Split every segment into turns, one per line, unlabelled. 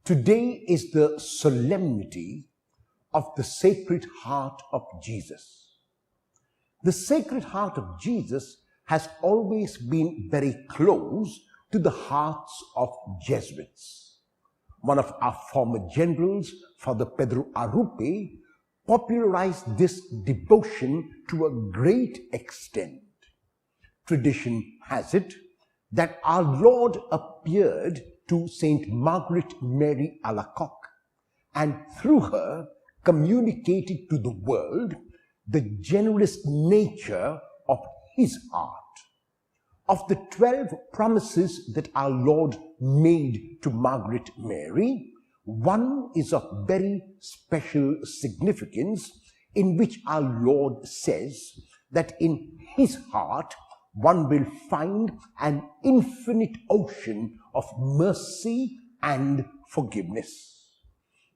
Today is the solemnity of the Sacred Heart of Jesus. The Sacred Heart of Jesus has always been very close to the hearts of Jesuits. One of our former generals, Father Pedro Arrupe, popularized this devotion to a great extent. Tradition has it that our Lord appeared to Saint Margaret Mary Alacoque and through her communicated to the world the generous nature of his heart. Of the 12 promises that our Lord made to Margaret Mary, one is of very special significance, in which our Lord says that in his heart one will find an infinite ocean of mercy and forgiveness.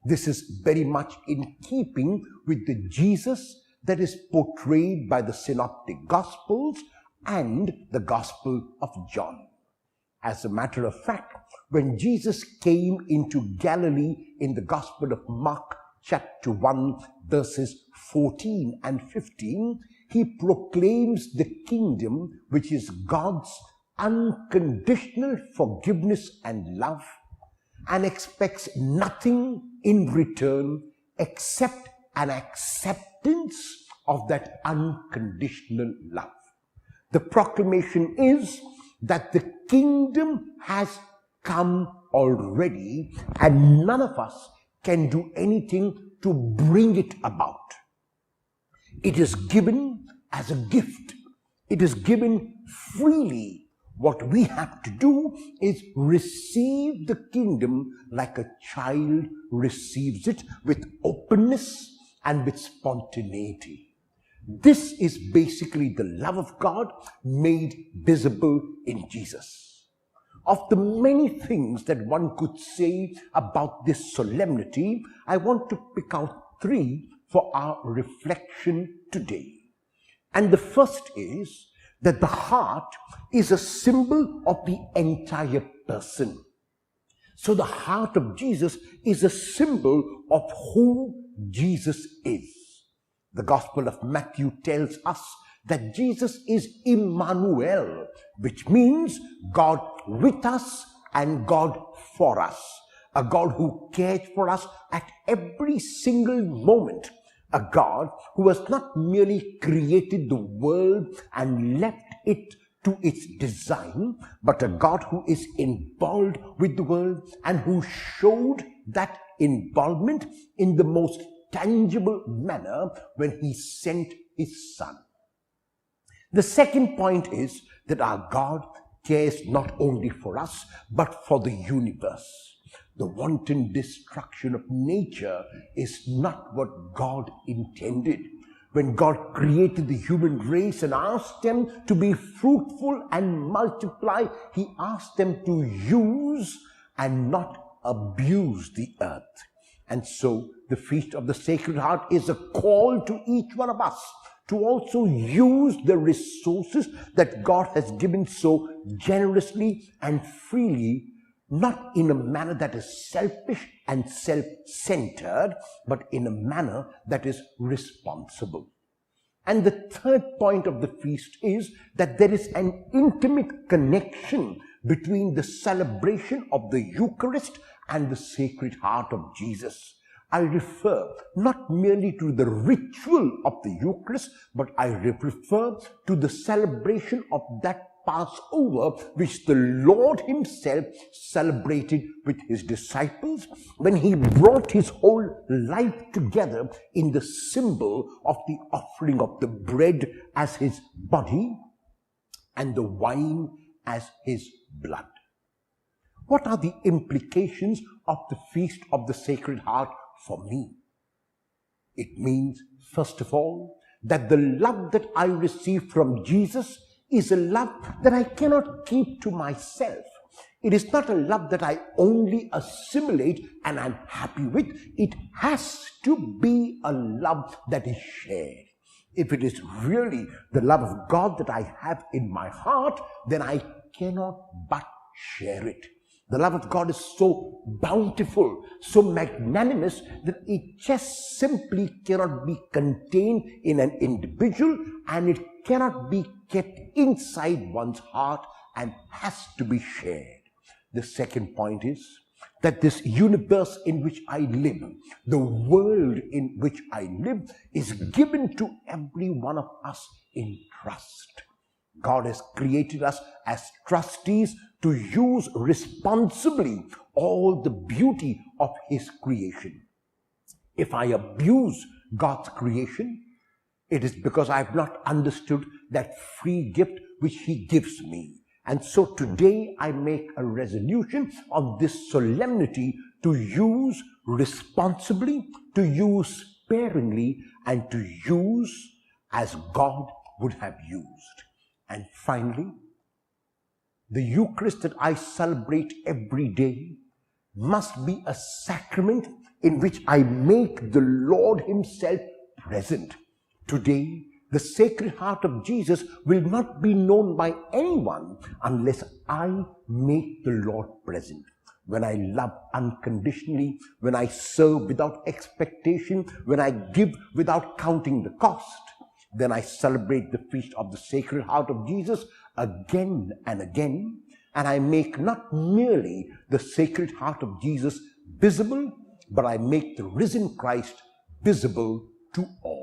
This is very much in keeping with the Jesus that is portrayed by the Synoptic Gospels and the Gospel of John. As a matter of fact, when Jesus came into Galilee in the Gospel of Mark chapter 1 verses 14 and 15, he proclaims the kingdom, which is God's unconditional forgiveness and love, and expects nothing in return except an acceptance of that unconditional love. The proclamation is that the kingdom has come already and none of us can do anything to bring it about. It is given as a gift. It is given freely. What we have to do is receive the kingdom like a child receives it, with openness and with spontaneity. This is basically the love of God made visible in Jesus. Of the many things that one could say about this solemnity, I want to pick out 3 for our reflection today. And the first is that the heart is a symbol of the entire person. So the heart of Jesus is a symbol of who Jesus is. The Gospel of Matthew tells us that Jesus is Emmanuel, which means God with us and God for us. A God who cared for us at every single moment. A God who has not merely created the world and left it to its design, but a God who is involved with the world and who showed that involvement in the most tangible manner when he sent his Son. The second point is that our God cares not only for us, but for the universe. The wanton destruction of nature is not what God intended. When God created the human race and asked them to be fruitful and multiply, he asked them to use and not abuse the earth. And so the Feast of the Sacred Heart is a call to each one of us to also use the resources that God has given so generously and freely, not in a manner that is selfish and self-centered, but in a manner that is responsible. And the third point of the feast is that there is an intimate connection between the celebration of the Eucharist and the Sacred Heart of Jesus. I refer not merely to the ritual of the Eucharist, but I refer to the celebration of that Passover which the Lord himself celebrated with his disciples when he brought his whole life together in the symbol of the offering of the bread as his body and the wine as his blood. What are the implications of the Feast of the Sacred Heart for me? It means, first of all, that the love that I receive from Jesus is a love that I cannot keep to myself. It is not a love that I only assimilate and I'm happy with. It has to be a love that is shared. If it is really the love of God that I have in my heart, then I cannot but share it. The love of God is so bountiful, so magnanimous, that it just simply cannot be contained in an individual, and it cannot be kept inside one's heart and has to be shared. The second point is that this universe in which I live, the world in which I live, is given to every one of us in trust. God has created us as trustees to use responsibly all the beauty of His creation. If I abuse God's creation, it is because I have not understood that free gift which He gives me. And so today I make a resolution on this solemnity to use responsibly, to use sparingly, and to use as God would have used. And finally, the Eucharist that I celebrate every day must be a sacrament in which I make the Lord Himself present. Today, the Sacred Heart of Jesus will not be known by anyone unless I make the Lord present. When I love unconditionally, when I serve without expectation, when I give without counting the cost, then I celebrate the feast of the Sacred Heart of Jesus again and again, and I make not merely the Sacred Heart of Jesus visible, but I make the risen Christ visible to all.